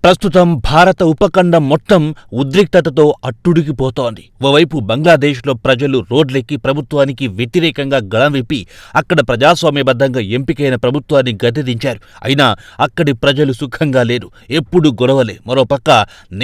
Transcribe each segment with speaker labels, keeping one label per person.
Speaker 1: ప్రస్తుతం భారత ఉపఖండం మొత్తం ఉద్రిక్తతతో అట్టుడికిపోతోంది. ఓవైపు బంగ్లాదేశ్లో ప్రజలు రోడ్లెక్కి ప్రభుత్వానికి వ్యతిరేకంగా గళం విప్పి అక్కడ ప్రజాస్వామ్యబద్ధంగా ఎంపికైన ప్రభుత్వాన్ని గద్దెదించారు. అయినా అక్కడి ప్రజలు సుఖంగా లేరు, ఎప్పుడు గొడవలే. మరోపక్క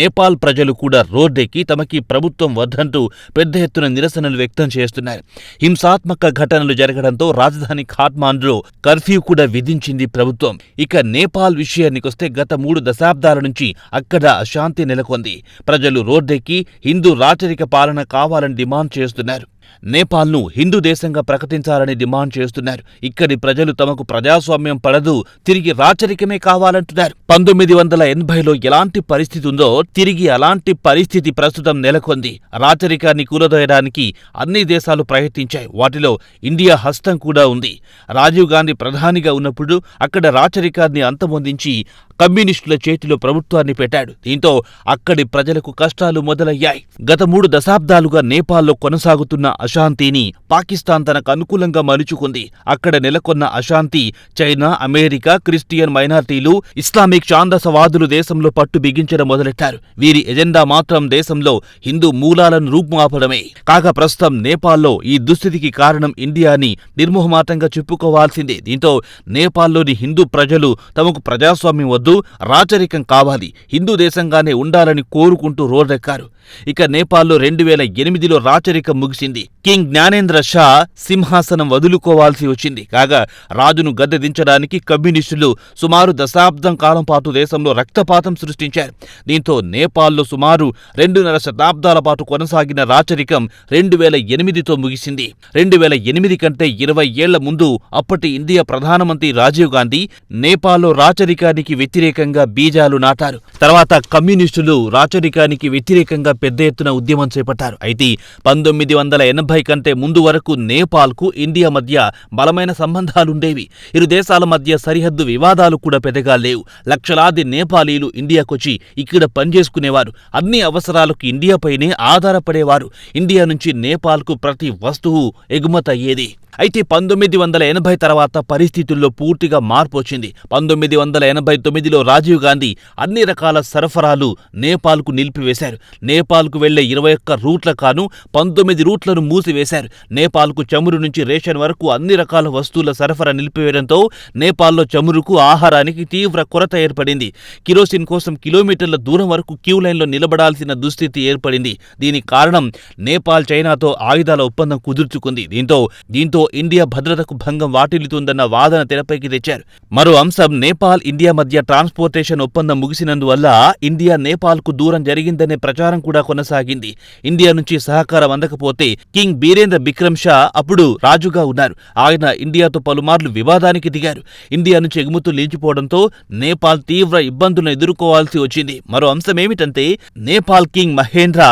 Speaker 1: నేపాల్ ప్రజలు కూడా రోడ్డెక్కి తమకి ప్రభుత్వం వద్దంటూ పెద్ద ఎత్తున నిరసనలు వ్యక్తం చేస్తున్నారు. హింసాత్మక ఘటనలు జరగడంతో రాజధాని ఖాట్మాండ్లో కర్ఫ్యూ కూడా విధించింది ప్రభుత్వం. ఇక నేపాల్ విషయానికొస్తే గత 3 దశాబ్దాల నుంచి అక్కడ అశాంతి నెలకొంది. ప్రజలు రోడ్డెక్కి హిందూ రాచరిక పాలన కావాలని డిమాండ్ చేస్తున్నారు. నేపాల్ను హిందూ దేశంగా ప్రకటించాలని డిమాండ్ చేస్తున్నారు. ఇక్కడి ప్రజలు తమకు ప్రజాస్వామ్యం పడదు, తిరిగి రాచరికమే కావాలంటున్నారు. 1980లో ఎలాంటి పరిస్థితి ఉందో తిరిగి అలాంటి పరిస్థితి ప్రస్తుతం నెలకొంది. రాచరికాన్ని కూలదోయడానికి అన్ని దేశాలు ప్రయత్నించాయి. వాటిలో ఇండియా హస్తం కూడా ఉంది. రాజీవ్ గాంధీ ప్రధానిగా ఉన్నప్పుడు అక్కడ రాచరికాన్ని అంతమొందించి కమ్యూనిస్టుల చేతిలో ప్రభుత్వాన్ని పెట్టాడు. దీంతో అక్కడి ప్రజలకు కష్టాలు మొదలయ్యాయి. గత 3 దశాబ్దాలుగా నేపాల్లో కొనసాగుతున్న అశాంతిని పాకిస్తాన్ తనకు అనుకూలంగా మలుచుకుంది. అక్కడ నెలకొన్న అశాంతి చైనా, అమెరికా, క్రిస్టియన్ మైనార్టీలు, ఇస్లామిక్ ఛాందసవాదులు దేశంలో పట్టు బిగించడం మొదలెట్టారు. వీరి ఎజెండా మాత్రం దేశంలో హిందూ మూలాలను రూపుమాపడమే. కాగా ప్రస్తుతం నేపాల్లో ఈ దుస్థితికి కారణం ఇండియాని నిర్మోహమాటంగా చెప్పుకోవాల్సిందే. దీంతో నేపాల్లోని హిందూ ప్రజలు తమకు ప్రజాస్వామ్యం వద్దు, రాచరికం కావాలి, హిందూ దేశంగానే ఉండాలని కోరుకుంటూ రోడ్డెక్కారు. ఇక నేపాల్లో 2008లో రాచరికం ముగిసింది. కింగ్ జ్ఞానేంద్ర షా సింహాసనం వదులుకోవాల్సి వచ్చింది. కాగా రాజును గద్దెదించడానికి కమ్యూనిస్టులు సుమారు దశాబ్దం కాలం పాటు దేశంలో రక్తపాతం సృష్టించారు. దీంతో నేపాల్లో సుమారు 2.5 శతాబ్దాల పాటు కొనసాగిన రాచరికం 2008తో ముగిసింది. 2008 కంటే 20 ఏళ్ల ముందు అప్పటి ఇండియా ప్రధానమంత్రి రాజీవ్ గాంధీ నేపాల్లో రాచరికానికి వ్యతిరేకంగా బీజాలు నాటారు. తర్వాత కమ్యూనిస్టులు రాచరికానికి వ్యతిరేకంగా పెద్ద ఎత్తున ఉద్యమం చేపట్టారు. అయితే 1980 కంటే ముందు వరకు నేపాల్కు ఇండియా మధ్య బలమైన సంబంధాలుండేవి. ఇరు దేశాల మధ్య సరిహద్దు వివాదాలు కూడా పెద్దగా లేవు. లక్షలాది నేపాలీలు ఇండియాకొచ్చి ఇక్కడ పనిచేసుకునేవారు. అన్ని అవసరాలకు ఇండియాపైనే ఆధారపడేవారు. ఇండియా నుంచి నేపాల్కు ప్రతి వస్తువు ఎగుమతయ్యేది. అయితే 1980 తర్వాత పరిస్థితుల్లో పూర్తిగా మార్పు వచ్చింది. 1989లో రాజీవ్ గాంధీ అన్ని రకాల సరఫరాలు నేపాల్కు నిలిపివేశారు. నేపాల్కు వెళ్లే 21 రూట్ల కాను 19 రూట్లను మూసివేశారు. నేపాల్కు చమురు నుంచి రేషన్ వరకు అన్ని రకాల వస్తువుల సరఫరా నిలిపివేయడంతో నేపాల్లో చమురుకు, ఆహారానికి తీవ్ర కొరత ఏర్పడింది. కిరోసిన్ కోసం కిలోమీటర్ల దూరం వరకు క్యూ లైన్లో నిలబడాల్సిన దుస్థితి ఏర్పడింది. దీనికి కారణం నేపాల్ చైనాతో ఆయుధాల ఒప్పందం కుదుర్చుకుంది. దీంతో ఇండియా భద్రతకు భంగం వాటిల్లుతుందన్న వాదన తెరపైకి తెచ్చారు. మరో అంశం నేపాల్ ఇండియా మధ్య ట్రాన్స్పోర్టేషన్ ఒప్పందం ముగిసినందువల్ల ఇండియా నేపాల్కు దూరం జరిగిందనే ప్రచారం కూడా కొనసాగింది. ఇండియా నుంచి సహకారం అందకపోతే కింగ్ బీరేంద్ర బిక్రమ్ షా అప్పుడు రాజుగా ఉన్నారు. ఆయన ఇండియాతో పలుమార్లు వివాదానికి దిగారు. ఇండియా నుంచి ఎగుమతులు నిలిచిపోవడంతో నేపాల్ తీవ్ర ఇబ్బందులను ఎదుర్కోవాల్సి వచ్చింది. మరో అంశమేమిటంటే నేపాల్ కింగ్ మహేంద్ర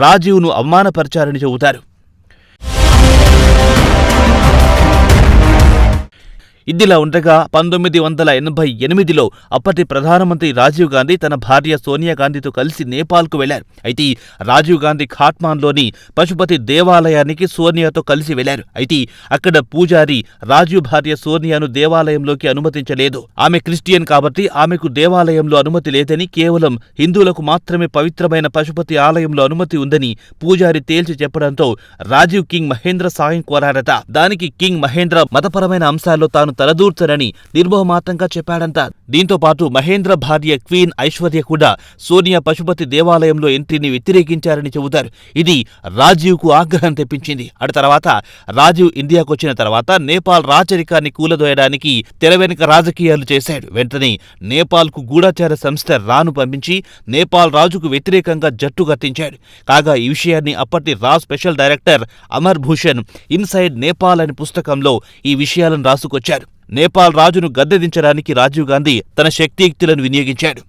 Speaker 1: రాజీవ్ను అవమానపరిచారని చెబుతారు. ఇదిలా ఉండగా 1988లో అప్పటి ప్రధానమంత్రి రాజీవ్ గాంధీ తన భార్య సోనియా గాంధీతో కలిసి నేపాల్కు వెళ్లారు. అయితే రాజీవ్ గాంధీ ఖాట్మాండ్లోని పశుపతి దేవాలయానికి సోనియాతో కలిసి వెళ్లారు. అయితే అక్కడ పూజారి రాజీవ్ భార్య సోనియాను దేవాలయంలోకి అనుమతించలేదు. ఆమె క్రిస్టియన్ కాబట్టి ఆమెకు దేవాలయంలో అనుమతి లేదని, కేవలం హిందువులకు మాత్రమే పవిత్రమైన పశుపతి ఆలయంలో అనుమతి ఉందని పూజారి తేల్చి చెప్పడంతో రాజీవ్ కింగ్ మహేంద్ర సాయం కోరారట. దానికి కింగ్ మహేంద్ర మతపరమైన అంశాల్లో తాను తలదూర్చనని నిర్మోహమాటంగా చెప్పాడంట. దీంతో పాటు మహేంద్ర భార్య క్వీన్ ఐశ్వర్య కూడా సోనియా పశుపతి దేవాలయంలో ఎంట్రీని వ్యతిరేకించారని చెబుతారు. ఇది రాజీవ్కు ఆగ్రహం తెప్పించింది. అటు తర్వాత రాజీవ్ ఇండియాకొచ్చిన తర్వాత నేపాల్ రాచరికాన్ని కూలదోయడానికి తెరవెనుక రాజకీయాలు చేశాడు. వెంటనే నేపాల్కు గూఢచార సంస్థ రాను పంపించి నేపాల్ రాజుకు వ్యతిరేకంగా జట్టు కట్టించాడు. కాగా ఈ విషయాన్ని అప్పటి రా special director Amar Bhushan inside Nepal అనే పుస్తకంలో ఈ విషయాలను రాసుకొచ్చారు. నేపాల్ రాజును గద్దెదించడానికి రాజీవ్ గాంధీ తన శక్తియుక్తులను వినియోగించాడు.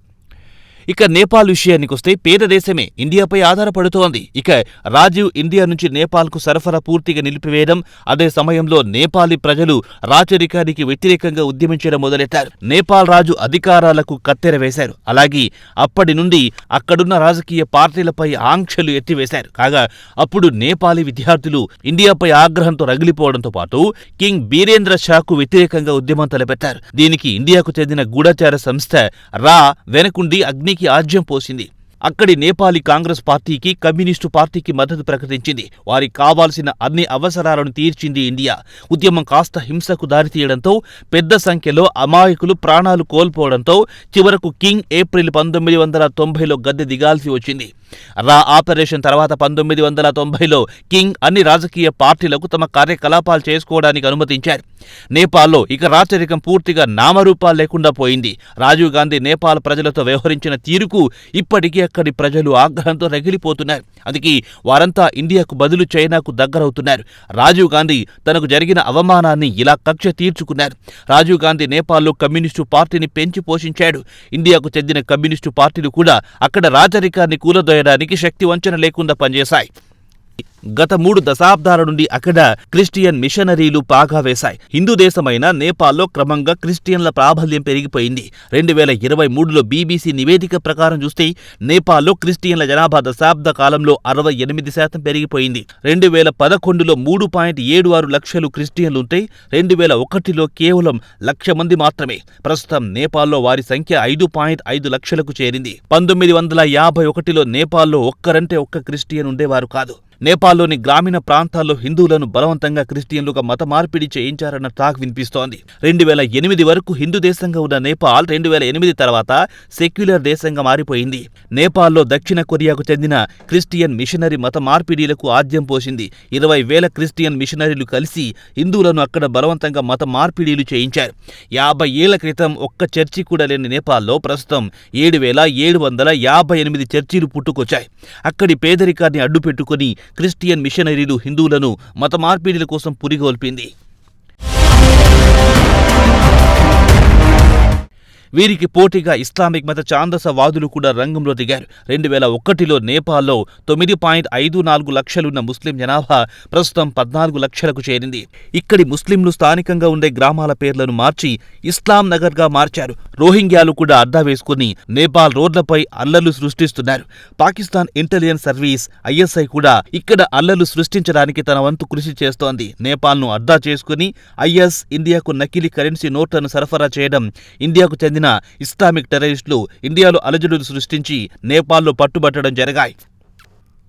Speaker 1: ఇక నేపాల్ విషయానికొస్తే పేద దేశమే ఇండియాపై ఆధారపడుతోంది. ఇక రాజీవ్ ఇండియా నుంచి నేపాల్కు సరఫరా పూర్తిగా నిలిపివేయడం, అదే సమయంలో నేపాలీ ప్రజలు రాచరికానికి వ్యతిరేకంగా ఉద్యమించడం మొదలెట్టారు. నేపాల్ రాజు అధికారాలకు కత్తెర వేశారు. అలాగే అప్పటి నుండి అక్కడున్న రాజకీయ పార్టీలపై ఆంక్షలు ఎత్తివేశారు. కాగా అప్పుడు నేపాలీ విద్యార్థులు ఇండియాపై ఆగ్రహంతో రగిలిపోవడంతో పాటు కింగ్ బీరేంద్ర షాకు వ్యతిరేకంగా ఉద్యమం తలపెట్టారు. దీనికి ఇండియాకు చెందిన గూఢచార సంస్థ రా వెనకుండి అగ్ని అగ్నికి ఆజ్యం పోసింది. అక్కడి నేపాలీ కాంగ్రెస్ పార్టీకి, కమ్యూనిస్టు పార్టీకి మద్దతు ప్రకటించింది. వారికి కావాల్సిన అన్ని అవసరాలను తీర్చింది ఇండియా. ఉద్యమం కాస్త హింసకు దారితీయడంతో, పెద్ద సంఖ్యలో అమాయకులు ప్రాణాలు కోల్పోవడంతో చివరకు కింగ్ ఏప్రిల్ 1990లో గద్దె దిగాల్సి వచ్చింది. రా ఆపరేషన్ తర్వాత 1990లో కింగ్ అన్ని రాజకీయ పార్టీలకు తమ కార్యకలాపాలు చేసుకోవడానికి అనుమతించారు. నేపాల్లో ఇక రాచరికం పూర్తిగా నామరూపాలు లేకుండా పోయింది. రాజీవ్ గాంధీ నేపాల్ ప్రజలతో వ్యవహరించిన తీరుకు ఇప్పటికీ అక్కడి ప్రజలు ఆగ్రహంతో రగిలిపోతున్నారు. అందుకే వారంతా ఇండియాకు బదులు చైనాకు దగ్గరవుతున్నారు. రాజీవ్ గాంధీ తనకు జరిగిన అవమానాన్ని ఇలా కక్ష తీర్చుకున్నారు. రాజీవ్ గాంధీ నేపాల్లో కమ్యూనిస్టు పార్టీని పెంచి పోషించాడు. ఇండియాకు చెందిన కమ్యూనిస్టు పార్టీలు కూడా అక్కడ రాజరికాన్ని కూలదోయడానికి శక్తి వంచన లేకుండా పనిచేశాయి. గత 3 దశాబ్దాల నుండి అక్కడ క్రిస్టియన్ మిషనరీలు పాగా వేశాయి. హిందూ దేశమైన నేపాల్లో క్రమంగా క్రిస్టియన్ల ప్రాబల్యం పెరిగిపోయింది. 2023లో BBC నివేదిక ప్రకారం చూస్తే నేపాల్లో క్రిస్టియన్ల జనాభా దశాబ్ద కాలంలో 68% పెరిగిపోయింది. 2011లో 3.76 లక్షలు క్రిస్టియన్లుంటే 2001లో కేవలం 1,00,000 మంది మాత్రమే. ప్రస్తుతం నేపాల్లో వారి సంఖ్య 5.5 లక్షలకు చేరింది. 1951లో నేపాల్లో ఒక్కరంటే ఒక్క క్రిస్టియన్ ఉండేవారు కాదు. నేపాల్లోని గ్రామీణ ప్రాంతాల్లో హిందువులను బలవంతంగా క్రిస్టియన్లుగా మత మార్పిడి చేయించారన్న టాక్ వినిపిస్తోంది. 2008 వరకు హిందూ దేశంగా ఉన్న నేపాల్ 2008 తర్వాత సెక్యులర్ దేశంగా మారిపోయింది. నేపాల్లో దక్షిణ కొరియాకు చెందిన క్రిస్టియన్ మిషనరీ మత మార్పిడిలకు ఆద్యం పోసింది. 20,000 క్రిస్టియన్ మిషనరీలు కలిసి హిందువులను అక్కడ బలవంతంగా మత మార్పిడిలు చేయించారు. 50 ఏళ్ల క్రితం ఒక్క చర్చి కూడా లేని నేపాల్లో ప్రస్తుతం 7,758 చర్చీలు పుట్టుకొచ్చాయి. అక్కడి పేదరికాన్ని అడ్డుపెట్టుకుని క్రిస్టియన్ మిషనరీలు హిందువులను మత మార్పిడిల కోసం పురిగొల్పింది. వీరికి పోటీగా ఇస్లామిక్ మత ఛాందసవాదులు కూడా రంగంలో దిగారు. 2001లో నేపాల్లో 9.54 లక్షలున్న ముస్లిం జనాభా ప్రస్తుతం 14 లక్షలకు చేరింది. ఇక్కడి ముస్లింలు స్థానికంగా ఉండే గ్రామాల పేర్లను మార్చి ఇస్లాం నగర్గా మార్చారు. రోహింగ్యాలు కూడా అడ్డా వేసుకుని నేపాల్ రోడ్లపై అల్లర్లు సృష్టిస్తున్నారు. పాకిస్తాన్ ఇంటెలిజెన్స్ సర్వీస్ ISI కూడా ఇక్కడ అల్లర్లు సృష్టించడానికి తన వంతు కృషి చేస్తోంది. నేపాల్ను అడ్డా చేసుకుని IS ఇండియాకు నకిలీ కరెన్సీ నోట్లను సరఫరా చేయడం, ఇండియాకు చెందిన ఇస్లామిక్ టెర్రరిస్టులు ఇండియాలో అలజడులు సృష్టించి నేపాల్లో పట్టుబట్టడం జరిగాయి.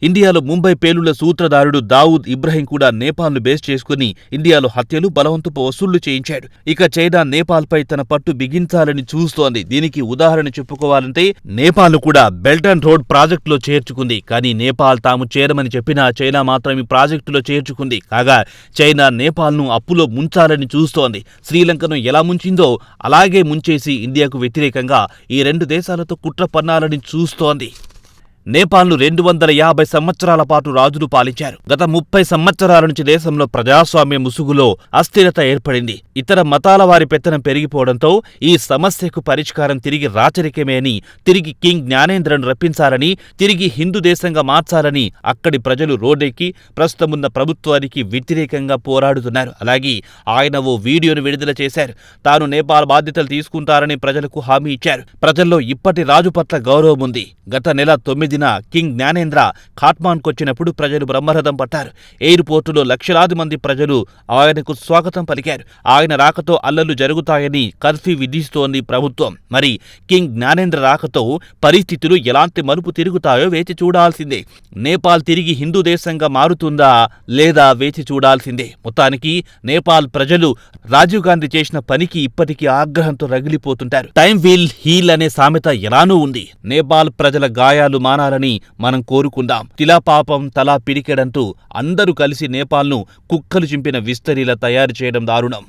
Speaker 1: ఇండియాలో ముంబై పేలుళ్ల సూత్రధారుడు దావూద్ ఇబ్రహీం కూడా నేపాల్ను బేస్ చేసుకుని ఇండియాలో హత్యలు, బలవంతపు వసూళ్లు చేయించాడు. ఇక చైనా నేపాల్పై తన పట్టు బిగించాలని చూస్తోంది. దీనికి ఉదాహరణ చెప్పుకోవాలంటే నేపాల్ను కూడా బెల్ట్ అండ్ రోడ్ ప్రాజెక్టులో చేర్చుకుంది. కానీ నేపాల్ తాము చేరమని చెప్పినా చైనా మాత్రం ఈ ప్రాజెక్టులో చేర్చుకుంది. కాగా చైనా నేపాల్ను అప్పులో ముంచాలని చూస్తోంది. శ్రీలంకను ఎలా ముంచిందో అలాగే ముంచేసి ఇండియాకు వ్యతిరేకంగా ఈ 2 దేశాలతో కుట్ర పన్నాలని చూస్తోంది. నేపాల్ను 250 సంవత్సరాల పాటు రాజులు పాలించారు. గత 30 సంవత్సరాల నుంచి దేశంలో ప్రజాస్వామ్య ముసుగులో అస్థిరత ఏర్పడింది. ఇతర మతాల వారి పెత్తనం పెరిగిపోవడంతో ఈ సమస్యకు పరిష్కారం తిరిగి రాచరికమే అని, తిరిగి కింగ్ జ్ఞానేంద్రను రప్పించాలని, తిరిగి హిందూ దేశంగా మార్చాలని అక్కడి ప్రజలు రోడ్డెక్కి ప్రస్తుతమున్న ప్రభుత్వానికి వ్యతిరేకంగా పోరాడుతున్నారు. అలాగే ఆయన ఓ వీడియోను విడుదల చేశారు. తాను నేపాల్ బాధ్యతలు తీసుకుంటారని ప్రజలకు హామీ ఇచ్చారు. ప్రజల్లో ఇప్పటి రాజు పట్ల గౌరవం ఉంది. గత నెల 9న కింగ్ జ్ఞానేంద్ర ఖాట్మాండ్కొచ్చినప్పుడు ప్రజలు బ్రహ్మరథం పట్టారు. ఎయిర్పోర్టులో లక్షలాది మంది ప్రజలు ఆయనకు స్వాగతం పలికారు. ఆయన రాకతో అల్లర్లు జరుగుతాయని కర్ఫ్యూ విధిస్తోంది ప్రభుత్వం. మరి కింగ్ జ్ఞానేంద్ర రాకతో పరిస్థితులు ఎలాంటి మలుపు తిరుగుతాయో వేచి చూడాల్సిందే. నేపాల్ తిరిగి హిందూ దేశంగా మారుతుందా లేదా వేచి చూడాల్సిందే. మొత్తానికి నేపాల్ ప్రజలు రాజీవ్ గాంధీ చేసిన పనికి ఇప్పటికీ ఆగ్రహంతో రగిలిపోతుంటారు. టైం విల్ హీల్ అనే సామెత ఎలానూ ఉంది. నేపాల్ ప్రజల గాయాలు మానాలని మనం కోరుకుందాం. తిలా పాపం తలా పిడికెడంటూ అందరూ కలిసి నేపాల్ను కుక్కలు చింపిన విస్తరిలా తయారు చేయడం దారుణం.